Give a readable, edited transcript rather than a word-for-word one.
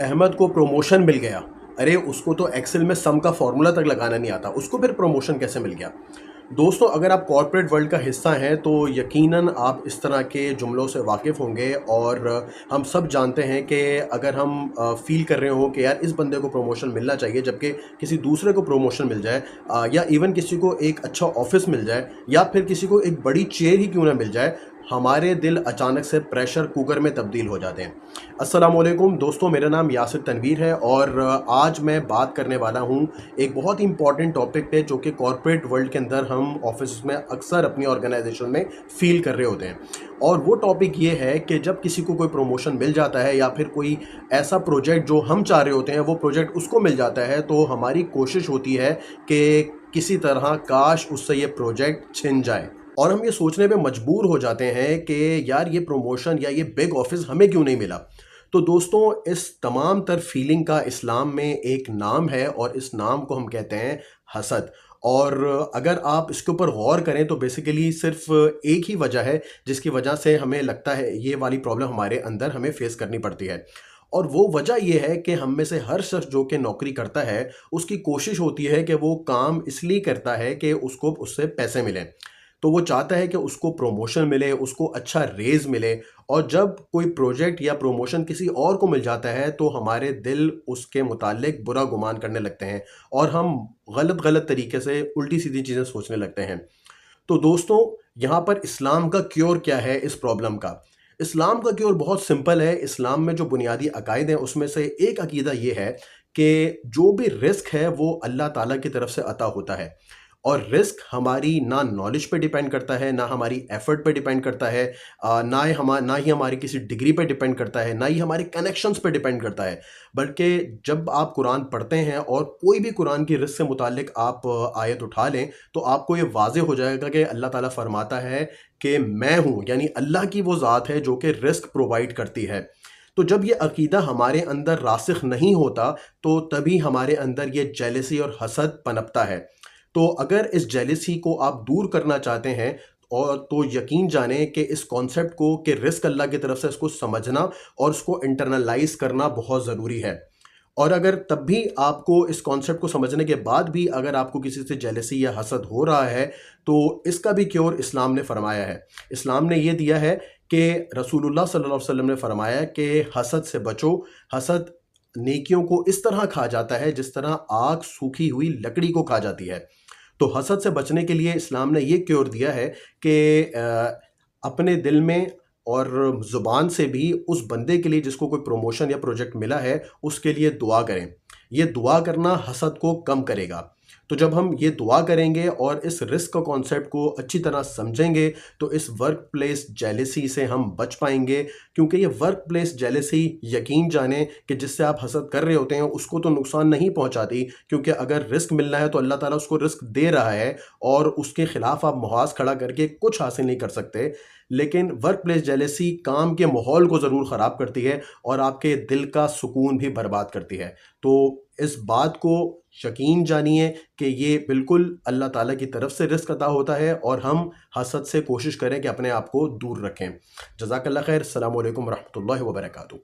अहमद को प्रमोशन मिल गया। अरे उसको तो एक्सेल में सम का फॉर्मूला तक लगाना नहीं आता, उसको फिर प्रमोशन कैसे मिल गया? दोस्तों, अगर आप कॉर्पोरेट वर्ल्ड का हिस्सा हैं तो यकीनन आप इस तरह के जुमलों से वाकिफ़ होंगे। और हम सब जानते हैं कि अगर हम फ़ील कर रहे हों कि यार इस बंदे को प्रमोशन मिलना चाहिए, जबकि किसी दूसरे को प्रमोशन मिल जाए, या इवन किसी को एक अच्छा ऑफ़िस मिल जाए, या फिर किसी को एक बड़ी चेयर ही क्यों ना मिल जाए, हमारे दिल अचानक से प्रेशर कुकर में तब्दील हो जाते हैं। अस्सलामुअलैकुम दोस्तों, मेरा नाम यासिर तनवीर है और आज मैं बात करने वाला हूँ एक बहुत ही इंपॉर्टेंट टॉपिक पे, जो कि कॉर्पोरेट वर्ल्ड के अंदर हम ऑफिस में अक्सर अपनी ऑर्गेनाइजेशन में फील कर रहे होते हैं। और वो टॉपिक ये है कि जब किसी को कोई प्रमोशन मिल जाता है या फिर कोई ऐसा प्रोजेक्ट जो हम चाह रहे होते हैं वो प्रोजेक्ट उसको मिल जाता है, तो हमारी कोशिश होती है कि किसी तरह काश उससे ये प्रोजेक्ट छिन जाए। और हम ये सोचने पे मजबूर हो जाते हैं कि यार ये प्रमोशन या ये बिग ऑफिस हमें क्यों नहीं मिला। तो दोस्तों, इस तमाम तर फीलिंग का इस्लाम में एक नाम है और इस नाम को हम कहते हैं हसद। और अगर आप इसके ऊपर गौर करें तो बेसिकली सिर्फ एक ही वजह है जिसकी वजह से हमें लगता है ये वाली प्रॉब्लम हमारे अंदर हमें फेस करनी पड़ती है। और वो वजह ये है कि हम में से हर शख्स जो कि नौकरी करता है, उसकी कोशिश होती है कि वो काम इसलिए करता है कि उसको उससे पैसे मिलें। तो वो चाहता है कि उसको प्रमोशन मिले, उसको अच्छा रेज़ मिले। और जब कोई प्रोजेक्ट या प्रमोशन किसी और को मिल जाता है तो हमारे दिल उसके मुतालिक बुरा गुमान करने लगते हैं और हम गलत तरीके से उल्टी-सीधी चीज़ें सोचने लगते हैं। तो दोस्तों, यहाँ पर इस्लाम का क्योर क्या है इस प्रॉब्लम का? इस्लाम का क्योर बहुत सिंपल है। इस्लाम में जो बुनियादी अकायदे हैं उसमें से एक अकीदा ये है कि जो भी रिस्क है वो अल्लाह ताला की तरफ से अता होता है। और रिस्क हमारी ना नॉलेज पे डिपेंड करता है, ना हमारी एफर्ट पे डिपेंड करता है, ना ही हमारी किसी डिग्री पे डिपेंड करता है, ना ही हमारे कनेक्शंस पे डिपेंड करता है। बल्कि जब आप कुरान पढ़ते हैं और कोई भी कुरान की रिस्क से मुतालिक आप आयत उठा लें, तो आपको ये वाज़ेह हो जाएगा कि अल्लाह ताला फरमाता है कि मैं हूँ, यानी अल्लाह की वो ज़ात है जो कि रिस्क प्रोवाइड करती है। तो जब ये अकीदा हमारे अंदर रासिख नहीं होता, तो तभी हमारे अंदर ये जेलसी और हसद पनपता है। तो अगर इस जेलसी को आप दूर करना चाहते हैं, और तो यकीन जानें कि इस कॉन्सेप्ट को कि रिस्क अल्लाह की तरफ से, इसको समझना और उसको इंटरनलाइज करना बहुत ज़रूरी है। और अगर तब भी आपको इस कॉन्सेप्ट को समझने के बाद भी अगर आपको किसी से जेलसी या हसद हो रहा है, तो इसका भी क्योर इस्लाम ने फरमाया है। इस्लाम ने ये दिया है कि रसूलुल्लाह सल्लल्लाहु अलैहि वसल्लम ने फरमाया कि हसद से बचो। हसद नेकियों को इस तरह खा जाता है जिस तरह आग सूखी हुई लकड़ी को खा जाती है। तो हसद से बचने के लिए इस्लाम ने ये क्योर दिया है कि अपने दिल में और ज़ुबान से भी उस बंदे के लिए जिसको कोई प्रमोशन या प्रोजेक्ट मिला है, उसके लिए दुआ करें। ये दुआ करना हसद को कम करेगा। तो जब हम ये दुआ करेंगे और इस रिस्क का कॉन्सेप्ट को अच्छी तरह समझेंगे, तो इस वर्क प्लेस जेलसी से हम बच पाएंगे। क्योंकि ये वर्क प्लेस जेलसी, यकीन जानें कि जिससे आप हसद कर रहे होते हैं उसको तो नुकसान नहीं पहुंचाती, क्योंकि अगर रिस्क मिलना है तो अल्लाह ताला उसको रिस्क दे रहा है और उसके खिलाफ आप मुहाज खड़ा करके कुछ हासिल नहीं कर सकते। लेकिन वर्क प्लेस जेलसी काम के माहौल को ज़रूर ख़राब करती है और आपके दिल का सुकून भी बर्बाद करती है। तो इस बात को यकीन जानिए कि ये बिल्कुल अल्लाह ताला की तरफ से रिस्क अता होता है और हम हसद से कोशिश करें कि अपने आप को दूर रखें। जज़ाकल्लाह खैर। अस्सलामु अलैकुम रहमतुल्लाहि व बरकातुहू।